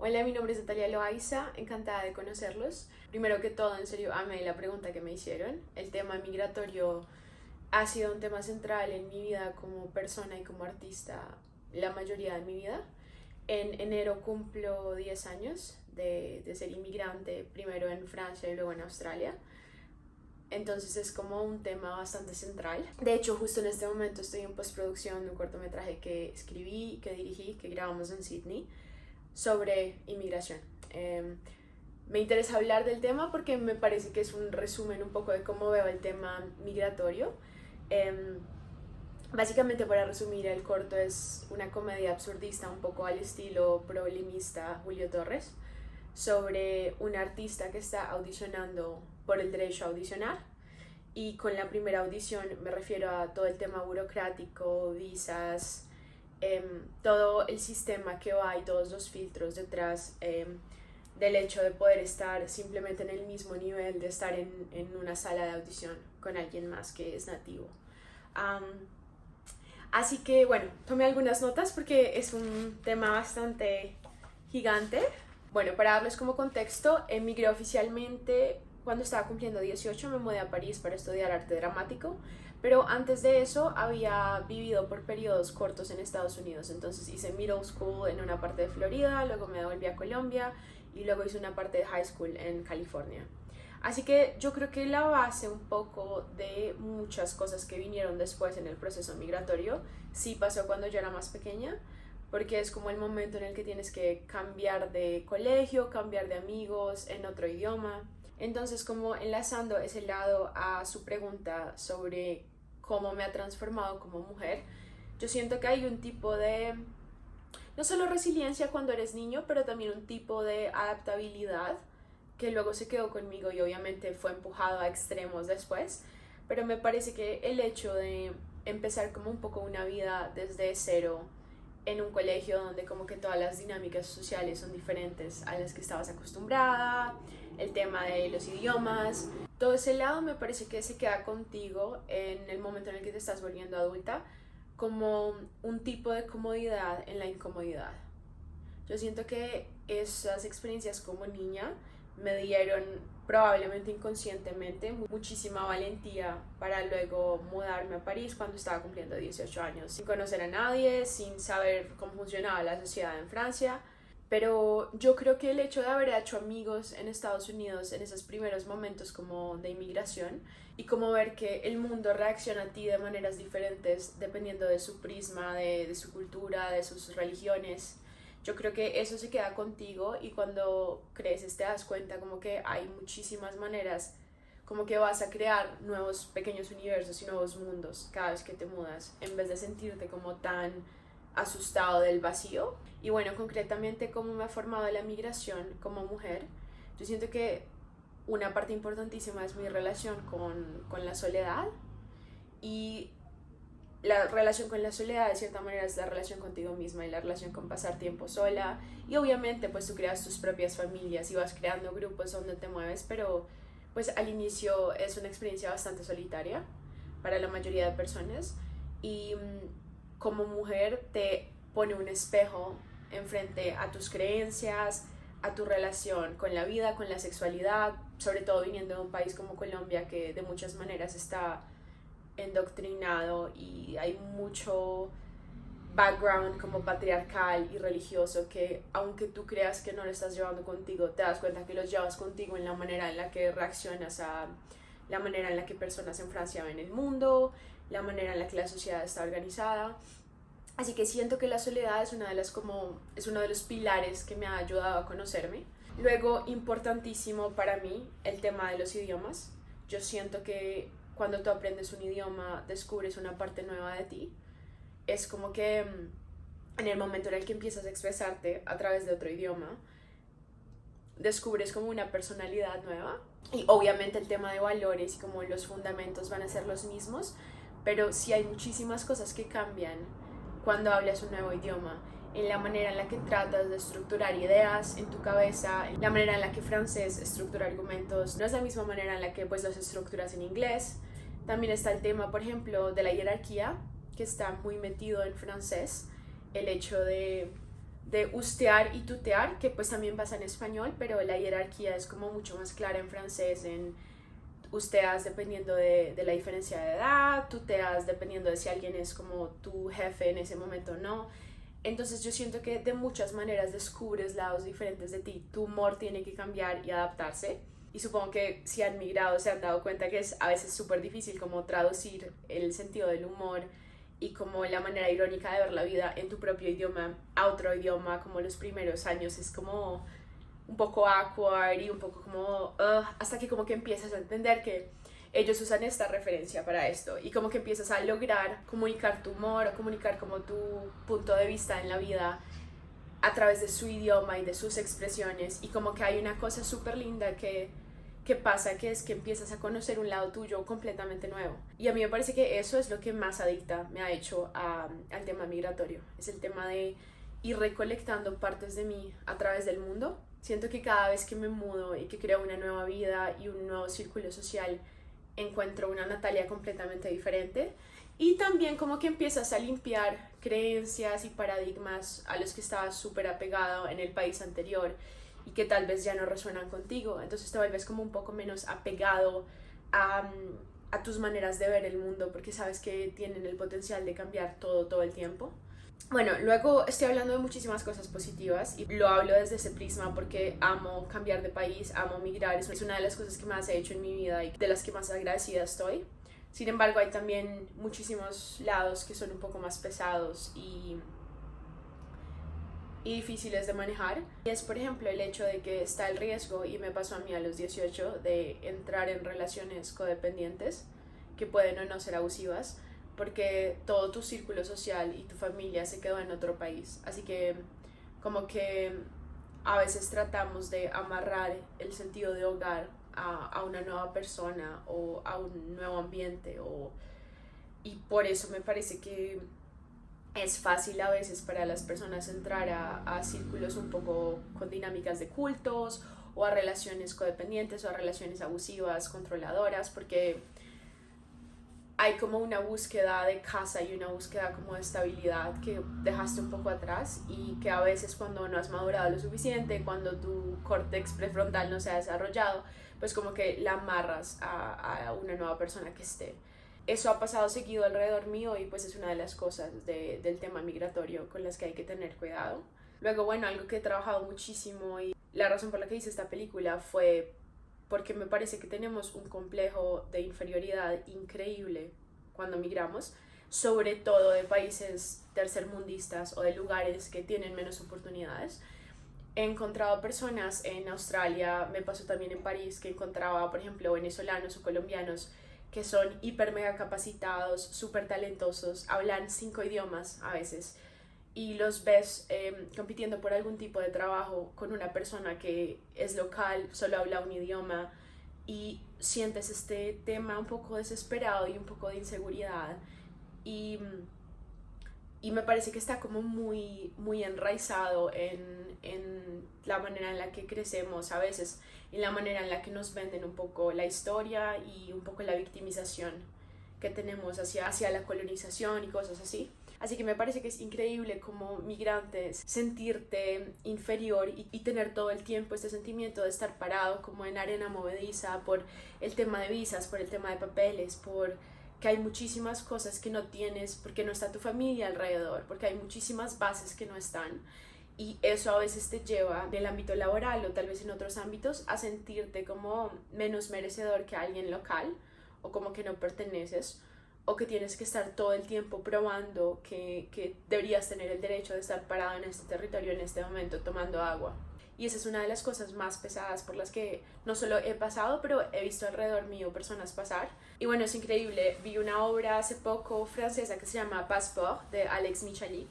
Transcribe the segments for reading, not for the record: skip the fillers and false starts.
Hola, mi nombre es Natalia Loaiza, encantada de conocerlos. Primero que todo, en serio, amé la pregunta que me hicieron. El tema migratorio ha sido un tema central en mi vida como persona y como artista la mayoría de mi vida. En enero cumplo 10 años de ser inmigrante, primero en Francia y luego en Australia. Entonces es como un tema bastante central. De hecho, justo en este momento estoy en postproducción de un cortometraje que escribí, que dirigí, que grabamos en Sydney sobre inmigración. Me interesa hablar del tema porque me parece que es un resumen un poco de cómo veo el tema migratorio. Eh, Básicamente, para resumir, el corto es una comedia absurdista un poco al estilo problemista Julio Torres sobre un artista que está audicionando por el derecho a audicionar, y con la primera audición me refiero a todo el tema burocrático, visas, todo el sistema que va y todos los filtros detrás del hecho de poder estar simplemente en el mismo nivel de estar en una sala de audición con alguien más que es nativo. Um, Así que bueno, tomé algunas notas porque es un tema bastante gigante. Bueno, para darles como contexto, emigré oficialmente cuando estaba cumpliendo 18, me mudé a París para estudiar arte dramático, pero antes de eso había vivido por periodos cortos en Estados Unidos. Entonces hice middle school en una parte de Florida, luego me devolví a Colombia y luego hice una parte de high school en California. Así que yo creo que la base un poco de muchas cosas que vinieron después en el proceso migratorio sí pasó cuando yo era más pequeña, porque es como el momento en el que tienes que cambiar de colegio, cambiar de amigos en otro idioma. Entonces, como enlazando ese lado a su pregunta sobre cómo me ha transformado como mujer, yo siento que hay un tipo de, no solo resiliencia cuando eres niño, pero también un tipo de adaptabilidad que luego se quedó conmigo y obviamente fue empujado a extremos después, pero me parece que el hecho de empezar como un poco una vida desde cero en un colegio donde como que todas las dinámicas sociales son diferentes a las que estabas acostumbrada, el tema de los idiomas, todo ese lado me parece que se queda contigo en el momento en el que te estás volviendo adulta como un tipo de comodidad en la incomodidad. Yo siento que esas experiencias como niña me dieron probablemente inconscientemente muchísima valentía para luego mudarme a París cuando estaba cumpliendo 18 años, sin conocer a nadie, sin saber cómo funcionaba la sociedad en Francia. Pero yo creo que el hecho de haber hecho amigos en Estados Unidos en esos primeros momentos como de inmigración y como ver que el mundo reacciona a ti de maneras diferentes dependiendo de su prisma, de su cultura, de sus religiones, yo creo que eso se queda contigo y cuando creces te das cuenta como que hay muchísimas maneras, como que vas a crear nuevos pequeños universos y nuevos mundos cada vez que te mudas, en vez de sentirte como tan asustado del vacío. Y bueno, concretamente cómo me ha formado la migración como mujer, yo siento que una parte importantísima es mi relación con la soledad, y la relación con la soledad de cierta manera es la relación contigo misma y la relación con pasar tiempo sola, y obviamente pues tú creas tus propias familias y vas creando grupos donde te mueves, pero pues al inicio es una experiencia bastante solitaria para la mayoría de personas, y como mujer te pone un espejo enfrente a tus creencias, a tu relación con la vida, con la sexualidad, sobre todo viniendo de un país como Colombia que de muchas maneras está endoctrinado y hay mucho background como patriarcal y religioso que aunque tú creas que no lo estás llevando contigo, te das cuenta que los llevas contigo en la manera en la que reaccionas a la manera en la que personas en Francia ven el mundo, la manera en la que la sociedad está organizada. Así que siento que la soledad es una de las como es uno de los pilares que me ha ayudado a conocerme. Luego, importantísimo para mí, el tema de los idiomas. Yo siento que cuando tú aprendes un idioma, descubres una parte nueva de ti. Es como que en el momento en el que empiezas a expresarte a través de otro idioma, descubres como una personalidad nueva. Y obviamente el tema de valores y como los fundamentos van a ser los mismos, pero sí hay muchísimas cosas que cambian cuando hablas un nuevo idioma, en la manera en la que tratas de estructurar ideas en tu cabeza, en la manera en la que francés estructura argumentos, no es la misma manera en la que pues los estructuras en inglés. También está el tema, por ejemplo, de la jerarquía, que está muy metido en francés, el hecho de de ustear y tutear, que pues también pasa en español, pero la jerarquía es como mucho más clara en francés, en usteas dependiendo de la diferencia de edad, tuteas dependiendo de si alguien es como tu jefe en ese momento o no. Entonces yo siento que de muchas maneras descubres lados diferentes de ti. Tu humor tiene que cambiar y adaptarse. Y supongo que si han migrado se han dado cuenta que es a veces súper difícil como traducir el sentido del humor y como la manera irónica de ver la vida en tu propio idioma a otro idioma, como los primeros años es como un poco awkward y un poco como hasta que como que empiezas a entender que ellos usan esta referencia para esto y como que empiezas a lograr comunicar tu humor o comunicar como tu punto de vista en la vida a través de su idioma y de sus expresiones y como que hay una cosa súper linda que pasa, que es que empiezas a conocer un lado tuyo completamente nuevo. Y a mí me parece que eso es lo que más adicta me ha hecho al tema migratorio. Es el tema de ir recolectando partes de mí a través del mundo. Siento que cada vez que me mudo y que creo una nueva vida y un nuevo círculo social, encuentro una Natalia completamente diferente. Y también como que empiezas a limpiar creencias y paradigmas a los que estabas súper apegado en el país anterior y que tal vez ya no resuenan contigo. Entonces te vuelves como un poco menos apegado a, a tus maneras de ver el mundo porque sabes que tienen el potencial de cambiar todo el tiempo. Bueno, luego estoy hablando de muchísimas cosas positivas y lo hablo desde ese prisma porque amo cambiar de país, amo migrar, es una de las cosas que más he hecho en mi vida y de las que más agradecida estoy. Sin embargo, hay también muchísimos lados que son un poco más pesados y difíciles de manejar. Y es, por ejemplo, el hecho de que está el riesgo, y me pasó a mí a los 18, de entrar en relaciones codependientes que pueden o no ser abusivas, porque todo tu círculo social y tu familia se quedó en otro país. Así que como que a veces tratamos de amarrar el sentido de hogar a una nueva persona o a un nuevo ambiente y por eso me parece que es fácil a veces para las personas entrar a círculos un poco con dinámicas de cultos o a relaciones codependientes o a relaciones abusivas, controladoras, porque hay como una búsqueda de casa y una búsqueda como de estabilidad que dejaste un poco atrás y que a veces cuando no has madurado lo suficiente, cuando tu córtex prefrontal no se ha desarrollado, pues como que la amarras a una nueva persona que esté. Eso ha pasado seguido alrededor mío y pues es una de las cosas del tema migratorio con las que hay que tener cuidado. Luego, bueno, algo que he trabajado muchísimo y la razón por la que hice esta película fue porque me parece que tenemos un complejo de inferioridad increíble cuando migramos, sobre todo de países tercermundistas o de lugares que tienen menos oportunidades. He encontrado personas en Australia, me pasó también en París, que encontraba, por ejemplo, venezolanos o colombianos que son hiper mega capacitados, súper talentosos, hablan 5 idiomas a veces y los ves compitiendo por algún tipo de trabajo con una persona que es local, solo habla un idioma y sientes este tema un poco desesperado y un poco de inseguridad y, y me parece que está como muy enraizado en la manera en la que crecemos a veces, en la manera en la que nos venden un poco la historia y un poco la victimización que tenemos hacia la colonización y cosas así. Así que me parece que es increíble como migrantes sentirte inferior y tener todo el tiempo este sentimiento de estar parado como en arena movediza por el tema de visas, por el tema de papeles, por que hay muchísimas cosas que no tienes porque no está tu familia alrededor, porque hay muchísimas bases que no están y eso a veces te lleva en el ámbito laboral o tal vez en otros ámbitos a sentirte como menos merecedor que alguien local o como que no perteneces o que tienes que estar todo el tiempo probando que deberías tener el derecho de estar parado en este territorio en este momento tomando agua. Y esa es una de las cosas más pesadas por las que no solo he pasado, pero he visto alrededor mío personas pasar. Y bueno, es increíble. Vi una obra hace poco francesa que se llama Passeport de Alex Michalik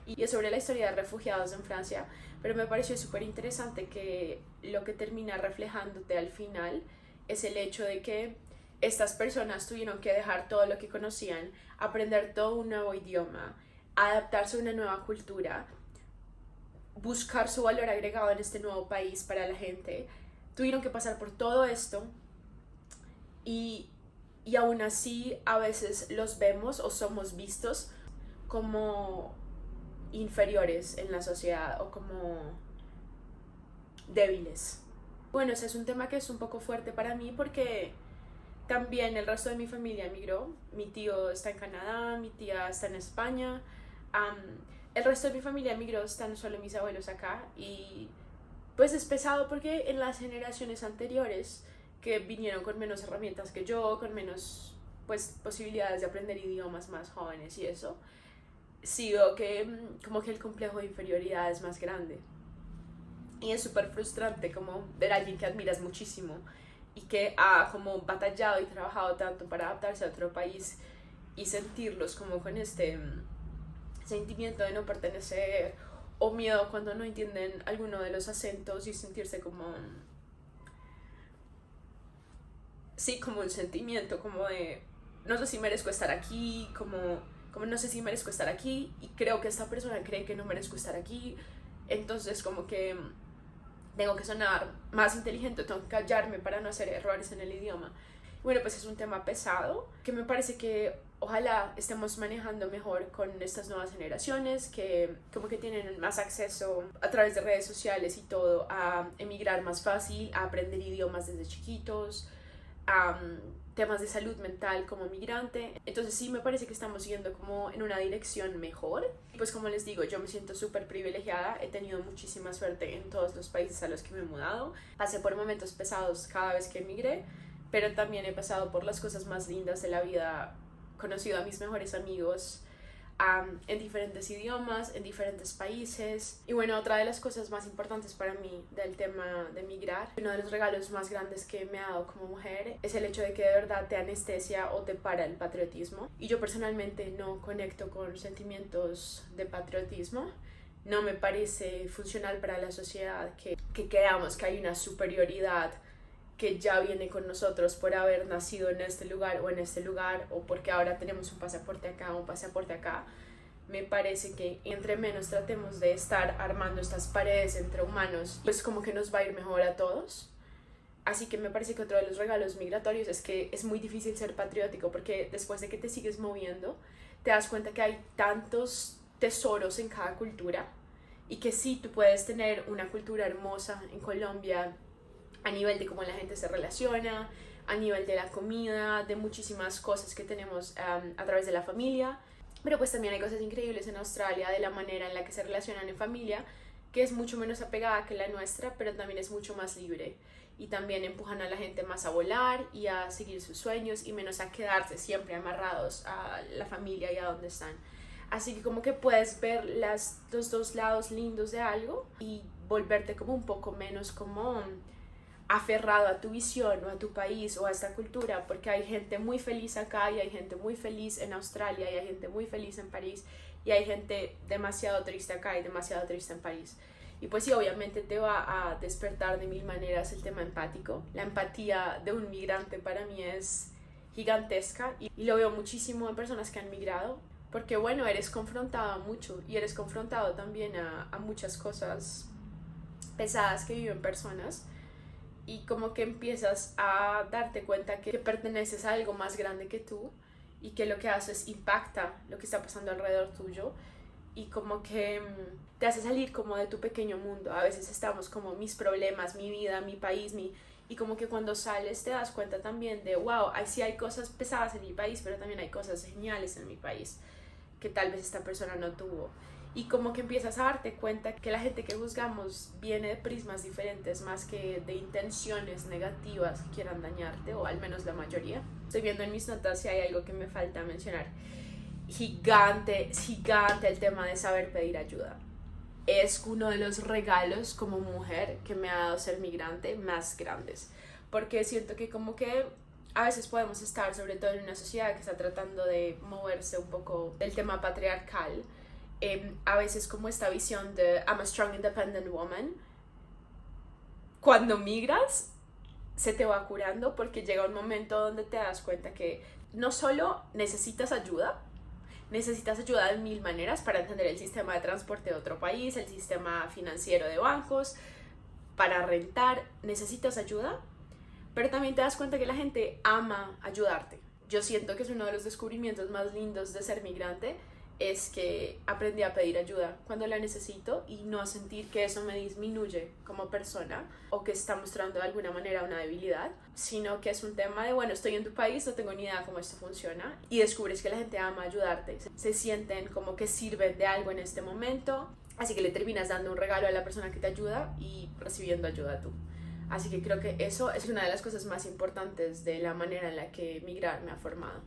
y es sobre la historia de refugiados en Francia, pero me pareció súper interesante que lo que termina reflejándote al final es el hecho de que estas personas tuvieron que dejar todo lo que conocían, aprender todo un nuevo idioma, adaptarse a una nueva cultura, buscar su valor agregado en este nuevo país para la gente. Tuvieron que pasar por todo esto y, y aún así a veces los vemos o somos vistos como inferiores en la sociedad o como débiles. Bueno, ese es un tema que es un poco fuerte para mí porque también el resto de mi familia emigró. Mi tío está en Canadá, mi tía está en España. Am, el resto de mi familia emigró, están solo mis abuelos acá y pues es pesado porque en las generaciones anteriores que vinieron con menos herramientas que yo, con menos pues posibilidades de aprender idiomas más jóvenes y eso, sí veo que como que el complejo de inferioridad es más grande. Y es súper frustrante como ver a alguien que admiras muchísimo y que ha como batallado y trabajado tanto para adaptarse a otro país y sentirlos como con este sentimiento de no pertenecer o miedo cuando no entienden alguno de los acentos y sentirse como, sí, como un sentimiento como de no sé si merezco estar aquí, como no sé si merezco estar aquí y creo que esta persona cree que no merezco estar aquí, entonces como que tengo que sonar más inteligente, tengo que callarme para no hacer errores en el idioma. Bueno, pues es un tema pesado que me parece que ojalá estemos manejando mejor con estas nuevas generaciones que como que tienen más acceso a través de redes sociales y todo a emigrar más fácil, a aprender idiomas desde chiquitos, a temas de salud mental como migrante. Entonces sí me parece que estamos yendo como en una dirección mejor. Pues como les digo, yo me siento súper privilegiada, he tenido muchísima suerte en todos los países a los que me he mudado. Pasé por momentos pesados cada vez que emigré, pero también he pasado por las cosas más lindas de la vida, conocido a mis mejores amigos, en diferentes idiomas, en diferentes países. Y bueno, otra de las cosas más importantes para mí del tema de migrar, uno de los regalos más grandes que me ha dado como mujer, es el hecho de que de verdad te anestesia o te para el patriotismo. Y yo personalmente no conecto con sentimientos de patriotismo. No me parece funcional para la sociedad que creamos que hay una superioridad que ya viene con nosotros por haber nacido en este lugar o en este lugar o porque ahora tenemos un pasaporte acá o un pasaporte acá. Me parece que entre menos tratemos de estar armando estas paredes entre humanos, pues como que nos va a ir mejor a todos. Así que me parece que otro de los regalos migratorios es que es muy difícil ser patriótico porque después de que te sigues moviendo, te das cuenta que hay tantos tesoros en cada cultura y que sí, tú puedes tener una cultura hermosa en Colombia, a nivel de cómo la gente se relaciona, a nivel de la comida, de muchísimas cosas que tenemos a través de la familia. Pero pues también hay cosas increíbles en Australia de la manera en la que se relacionan en familia, que es mucho menos apegada que la nuestra, pero también es mucho más libre. Y también empujan a la gente más a volar y a seguir sus sueños y menos a quedarse siempre amarrados a la familia y a donde están. Así que como que puedes ver los dos lados lindos de algo y volverte como un poco menos como aferrado a tu visión o a tu país o a esta cultura, porque hay gente muy feliz acá y hay gente muy feliz en Australia y hay gente muy feliz en París y hay gente demasiado triste acá y demasiado triste en París. Y pues sí, obviamente te va a despertar de mil maneras el tema empático. La empatía de un migrante para mí es gigantesca y lo veo muchísimo en personas que han migrado, porque bueno, eres confrontado mucho y eres confrontado también a muchas cosas pesadas que viven personas y como que empiezas a darte cuenta que perteneces a algo más grande que tú y que lo que haces impacta lo que está pasando alrededor tuyo y como que te hace salir como de tu pequeño mundo. A veces estamos como mis problemas, mi vida, mi país, y como que cuando sales te das cuenta también de wow, sí hay cosas pesadas en mi país, pero también hay cosas geniales en mi país que tal vez esta persona no tuvo. Y como que empiezas a darte cuenta que la gente que juzgamos viene de prismas diferentes más que de intenciones negativas que quieran dañarte, o al menos la mayoría. Estoy viendo en mis notas si hay algo que me falta mencionar. Gigante, gigante el tema de saber pedir ayuda. Es uno de los regalos como mujer que me ha dado ser migrante más grandes. Porque siento que como que a veces podemos estar, sobre todo en una sociedad que está tratando de moverse un poco del tema patriarcal, a veces como esta visión de I'm a strong independent woman. Cuando migras se te va curando porque llega un momento donde te das cuenta que no solo necesitas ayuda de mil maneras para entender el sistema de transporte de otro país, el sistema financiero de bancos, para rentar, necesitas ayuda, pero también te das cuenta que la gente ama ayudarte. Yo siento que es uno de los descubrimientos más lindos de ser migrante, es que aprendí a pedir ayuda cuando la necesito y no a sentir que eso me disminuye como persona o que está mostrando de alguna manera una debilidad, sino que es un tema de, bueno, estoy en tu país, no tengo ni idea cómo esto funciona, y descubres que la gente ama ayudarte, se sienten como que sirven de algo en este momento, así que le terminas dando un regalo a la persona que te ayuda y recibiendo ayuda tú. Así que creo que eso es una de las cosas más importantes de la manera en la que migrar me ha formado.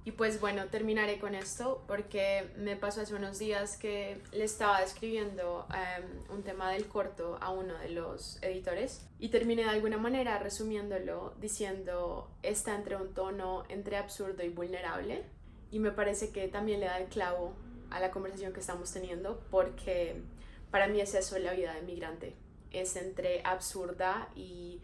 Y pues bueno, terminaré con esto porque me pasó hace unos días que le estaba describiendo un tema del corto a uno de los editores y terminé de alguna manera resumiéndolo diciendo está entre un tono entre absurdo y vulnerable, y me parece que también le da el clavo a la conversación que estamos teniendo, porque para mí es eso la vida de migrante, es entre absurda y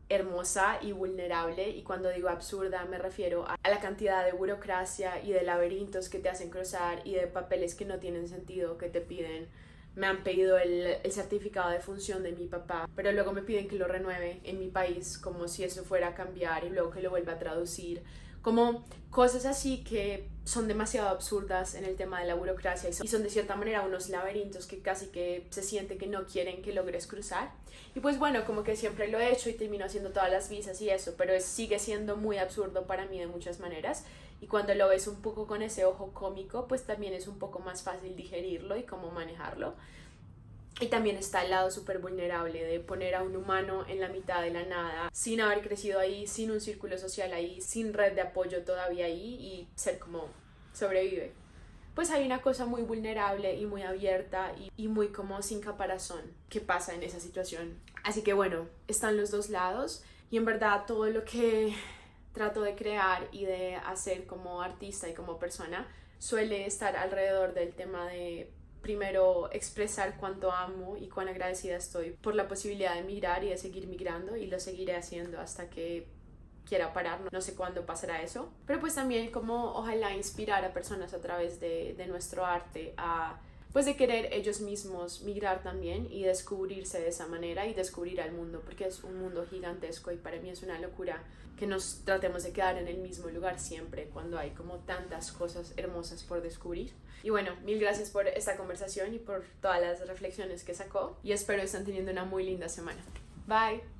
hermosa y vulnerable. Y cuando digo absurda me refiero a la cantidad de burocracia y de laberintos que te hacen cruzar y de papeles que no tienen sentido que te piden. Me han pedido el certificado de función de mi papá, pero luego me piden que lo renueve en mi país como si eso fuera a cambiar y luego que lo vuelva a traducir. Como cosas así que son demasiado absurdas en el tema de la burocracia y son de cierta manera unos laberintos que casi que se siente que no quieren que logres cruzar. Y pues bueno, como que siempre lo he hecho y termino haciendo todas las visas y eso, pero sigue siendo muy absurdo para mí de muchas maneras, y cuando lo ves un poco con ese ojo cómico, pues también es un poco más fácil digerirlo y cómo manejarlo. Y también está el lado súper vulnerable de poner a un humano en la mitad de la nada, sin haber crecido ahí, sin un círculo social ahí, sin red de apoyo todavía ahí, y ser como sobrevive. Pues hay una cosa muy vulnerable y muy abierta y muy como sin caparazón que pasa en esa situación. Así que bueno, están los dos lados, y en verdad todo lo que trato de crear y de hacer como artista y como persona suele estar alrededor del tema de primero expresar cuánto amo y cuán agradecida estoy por la posibilidad de migrar y de seguir migrando, y lo seguiré haciendo hasta que quiera parar, no sé cuándo pasará eso, pero pues también como ojalá inspirar a personas a través de nuestro arte a pues de querer ellos mismos migrar también y descubrirse de esa manera y descubrir al mundo, porque es un mundo gigantesco y para mí es una locura que nos tratemos de quedar en el mismo lugar siempre cuando hay como tantas cosas hermosas por descubrir. Y bueno, mil gracias por esta conversación y por todas las reflexiones que sacó, y espero estén teniendo una muy linda semana. Bye.